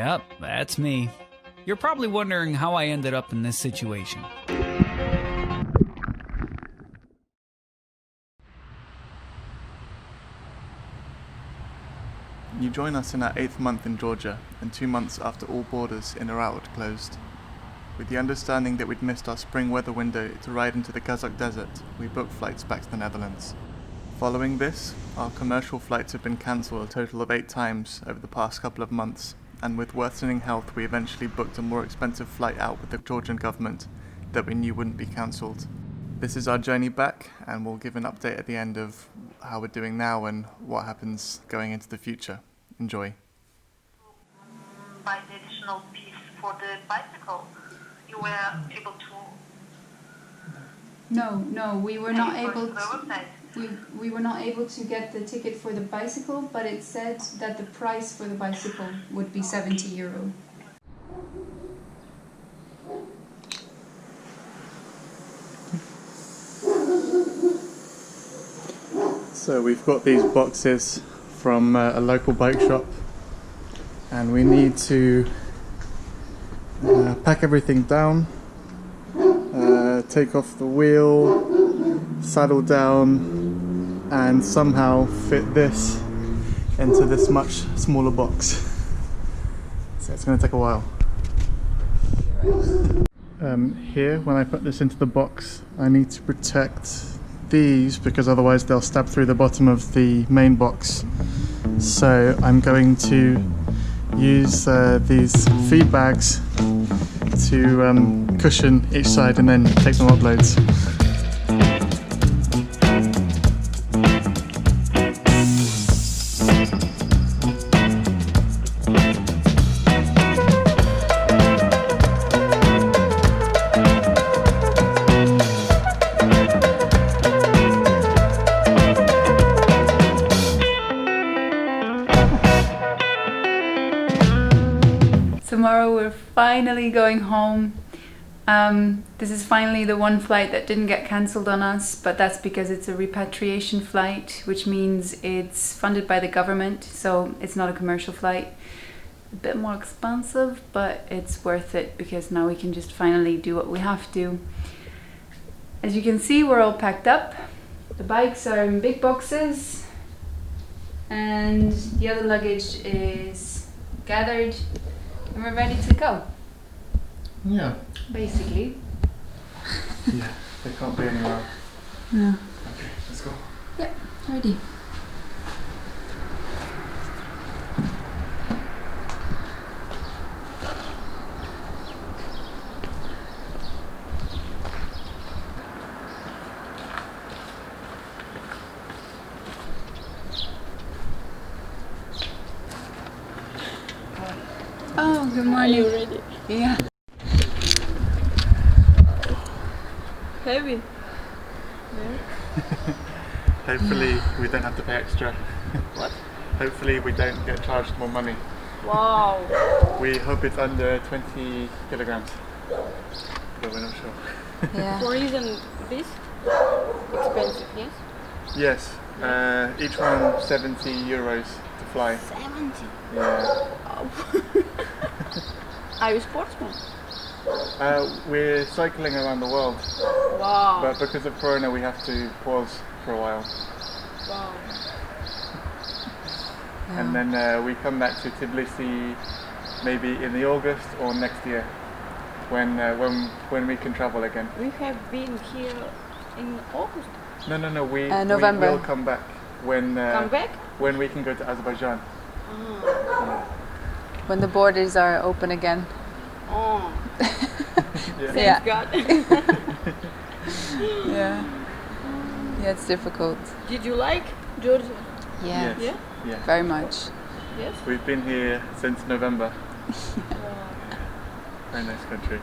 Yep, that's me. You're probably wondering how I ended up in this situation. You join us in our 8th month in Georgia, and 2 months after all borders in or out closed. With the understanding that we'd missed our spring weather window to ride into the Kazakh desert, we booked flights back to the Netherlands. Following this, our commercial flights have been cancelled a total of 8 times over the past couple of months, and with worsening health we eventually booked a more expensive flight out with the Georgian government that we knew wouldn't be cancelled. This is our journey back, and we'll give an update at the end of how we're doing now and what happens going into the future. Enjoy. Buy the additional piece for the bicycle. You were able to. No, we were not able the to. website. We were not able to get the ticket for the bicycle, but it said that the price for the bicycle would be €70. So we've got these boxes from a local bike shop, and we need to pack everything down, take off the wheel, saddle down, and somehow fit this into this much smaller box. So it's going to take a while. Here, when I put this into the box, I need to protect these because otherwise they'll stab through the bottom of the main box. So I'm going to use these feed bags to cushion each side and then take them up loads. Tomorrow we're finally going home. This is finally the one flight that didn't get cancelled on us, but that's because it's a repatriation flight, which means it's funded by the government, so it's not a commercial flight. A bit more expensive, but it's worth it because now we can just finally do what we have to. As you can see, we're all packed up. The bikes are in big boxes and the other luggage is gathered. And we're ready to go. Yeah. Basically. Yeah, they can't be anywhere. No. Okay, let's go. Yeah, ready. Oh, good morning. Are you ready? Yeah. Heavy. Hopefully we don't have to pay extra. What? Hopefully we don't get charged more money. Wow. We hope it's under 20 kilograms, but we're not sure. Yeah. For reason this expensive, yes? Yes, each one 70 euros to fly. 70. Yeah. Are you sportsman? We're cycling around the world, Wow. but because of Corona we have to pause for a while. Wow. And then we come back to Tbilisi maybe in the August or next year, when we can travel again. We have been here in August. No, we November. will come back when Come back? when we can go to Azerbaijan. When the borders are open again. Oh, Yeah. thank God. Yeah. Yeah, it's difficult. Did you like Georgia? Yeah. Yes. Yeah? Yeah. Very much. Yes? We've been here since November. Wow. Very nice country.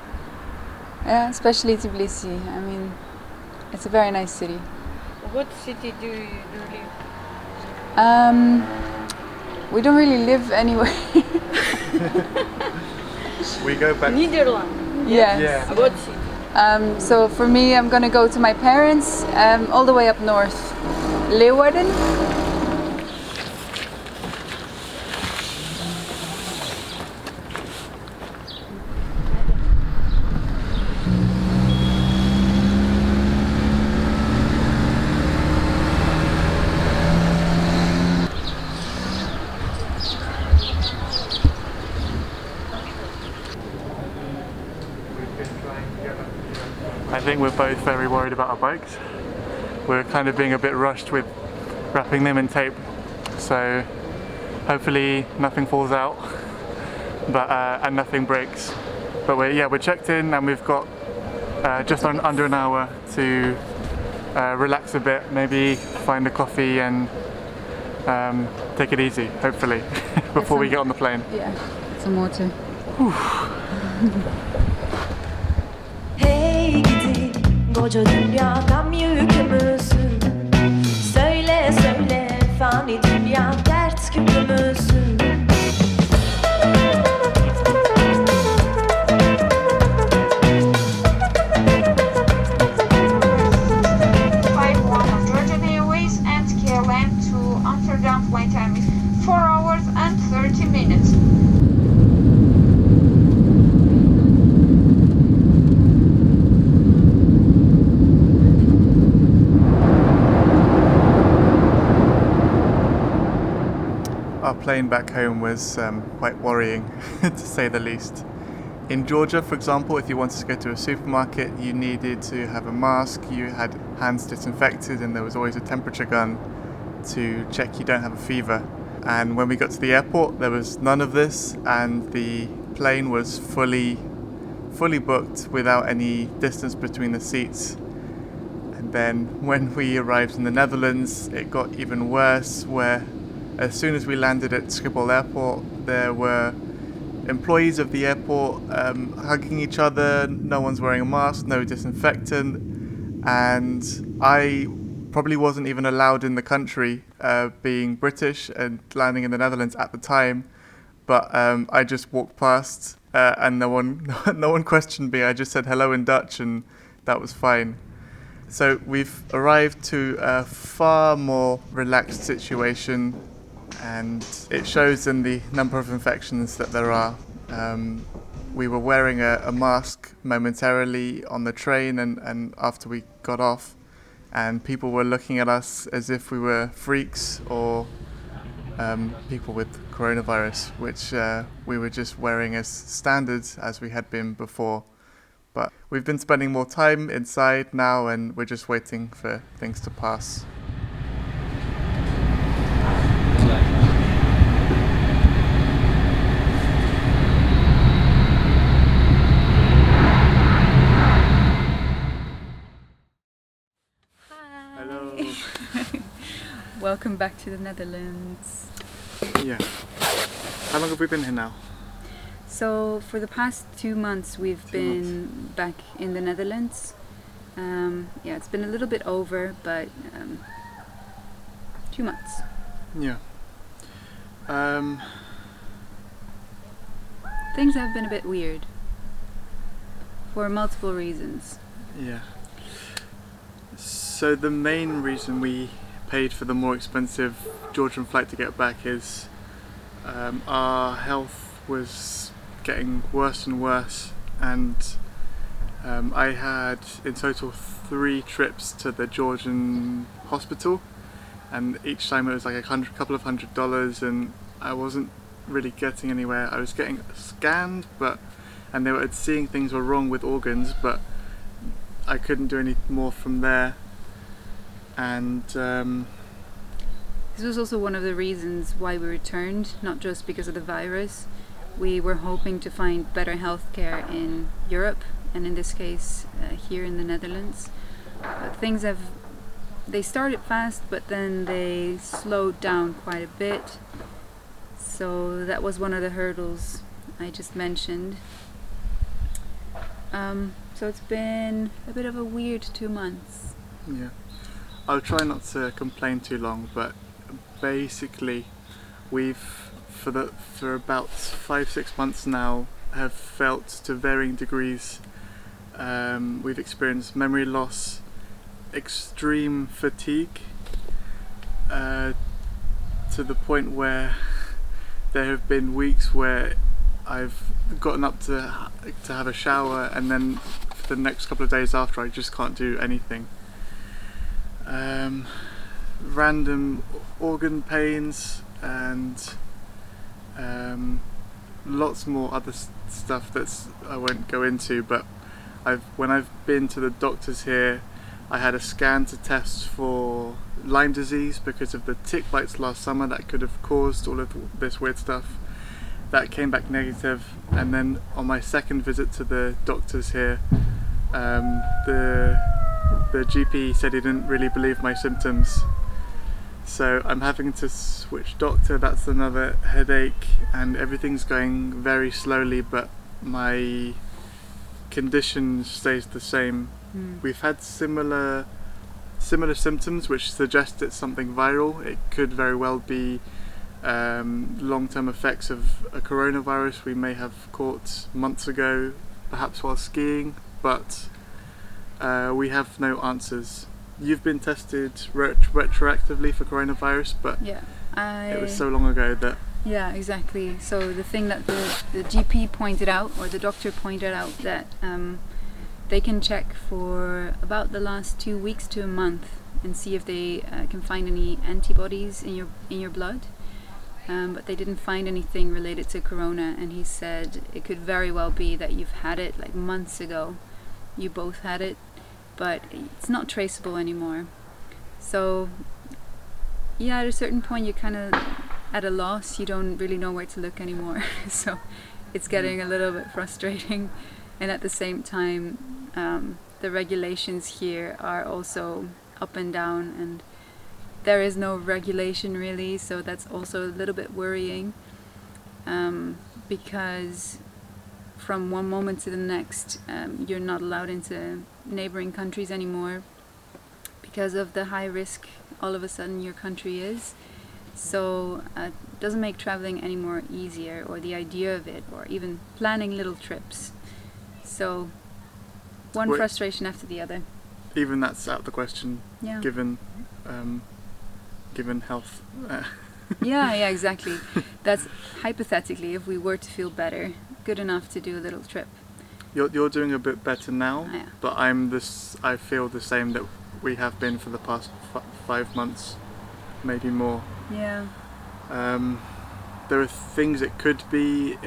Yeah, especially Tbilisi. I mean, it's a very nice city. What city do you live? We don't really live anywhere. We go back. Netherlands. Yes. Yeah. What city? So for me, I'm gonna go to my parents, all the way up north, Leeuwarden. think we're both very worried about our bikes. We're kind of being a bit rushed with wrapping them in tape, so hopefully nothing falls out, but and nothing breaks. But we're checked in, and we've got just under an hour to relax a bit, maybe find a coffee and take it easy, hopefully, before we get on the plane. Yeah, some water. Hey gidi koca dünya gam yükümüzsün. Söyle söyle fani dünya dert küpümüzsün. Flight 1 of Georgian Airways and KLM to Amsterdam. Flight time is 4 hours and 30 minutes. Our plane back home was quite worrying, to say the least. In Georgia, for example, if you wanted to go to a supermarket, you needed to have a mask, you had hands disinfected, and there was always a temperature gun to check you don't have a fever. And when we got to the airport, there was none of this, and the plane was fully booked without any distance between the seats. And then when we arrived in the Netherlands, it got even worse, where as soon as we landed at Schiphol Airport, there were employees of the airport hugging each other, no one's wearing a mask, no disinfectant, and I probably wasn't even allowed in the country, being British and landing in the Netherlands at the time, but I just walked past and no one questioned me. I just said hello in Dutch and that was fine. So we've arrived to a far more relaxed situation, and it shows in the number of infections that there are. We were wearing a mask momentarily on the train and after we got off, and people were looking at us as if we were freaks or people with coronavirus, which we were just wearing as standard as we had been before. But we've been spending more time inside now, and we're just waiting for things to pass. Hello. Welcome back to the Netherlands. Yeah. How long have we been here now? So for the past 2 months we've 2 been back in the Netherlands. Yeah, it's been a little bit over, but 2 months. Yeah. Things have been a bit weird for multiple reasons. Yeah. So the main reason we paid for the more expensive Georgian flight to get back is our health was getting worse and worse, and I had in total 3 trips to the Georgian hospital, and each time it was like a couple of $100, and I wasn't really getting anywhere. I was getting scanned, and they were seeing things were wrong with organs, but I couldn't do any more from there. And this was also one of the reasons why we returned, not just because of the virus. We were hoping to find better healthcare in Europe, and in this case here in the Netherlands. But they started fast, but then they slowed down quite a bit. So that was one of the hurdles I just mentioned. So it's been a bit of a weird 2 months. yeah, I'll try not to complain too long, but basically we've for about 5-6 months now have felt to varying degrees. We've experienced memory loss, extreme fatigue, to the point where there have been weeks where I've gotten up to have a shower, and then for the next couple of days after I just can't do anything. Random organ pains and lots more other stuff I won't go into, but when I've been to the doctors here, I had a scan to test for Lyme disease because of the tick bites last summer that could have caused all of this weird stuff. That came back negative, and then on my second visit to the doctors here, the GP said he didn't really believe my symptoms. So I'm having to switch doctor, that's another headache, and everything's going very slowly, but my condition stays the same. We've had similar symptoms which suggest it's something viral. It could very well be long-term effects of a coronavirus we may have caught months ago, perhaps while skiing, but we have no answers. You've been tested retroactively for coronavirus, but it was so long ago that... Yeah, exactly. So the thing that the GP pointed out, or the doctor pointed out, that they can check for about the last 2 weeks to a month and see if they can find any antibodies in your blood. But they didn't find anything related to corona, and he said it could very well be that you've had it like months ago. You both had it, but it's not traceable anymore. So yeah, at a certain point you're kind of at a loss. You don't really know where to look anymore. So it's getting a little bit frustrating, and at the same time the regulations here are also up and down, and there is no regulation really, so that's also a little bit worrying, because from one moment to the next you're not allowed into neighboring countries anymore because of the high risk all of a sudden your country is. So it doesn't make traveling any more easier, or the idea of it, or even planning little trips. So one frustration after the other. Even that's out of the question, Yeah. given health. Yeah, exactly. That's hypothetically if we were to feel better, good enough to do a little trip. You're doing a bit better now, Yeah. but I feel the same that we have been for the past 5 months, maybe more. Yeah. There are things it could be.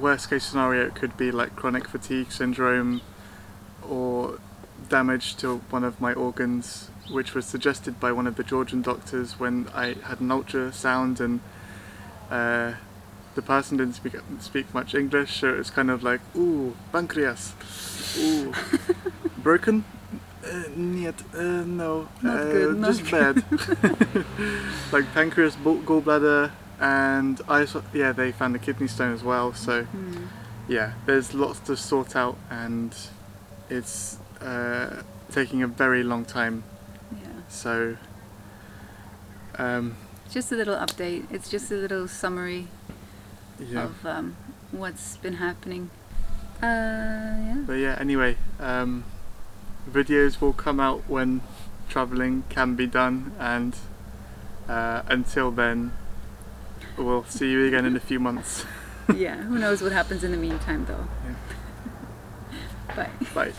Worst case scenario, it could be like chronic fatigue syndrome or damage to one of my organs, which was suggested by one of the Georgian doctors when I had an ultrasound, and the person didn't speak much English, so it was kind of like, ooh, pancreas, ooh, broken? Niet, no, Not good, not just bad. Like pancreas, gallbladder, and they found the kidney stone as well. So yeah, there's lots to sort out, and it's taking a very long time. Yeah. So Just a little update. It's just a little summary yeah. of what's been happening. Yeah. But yeah, anyway, videos will come out when traveling can be done, and until then, we'll see you again in a few months. Yeah. Who knows what happens in the meantime, though. Yeah. Bye. Bye.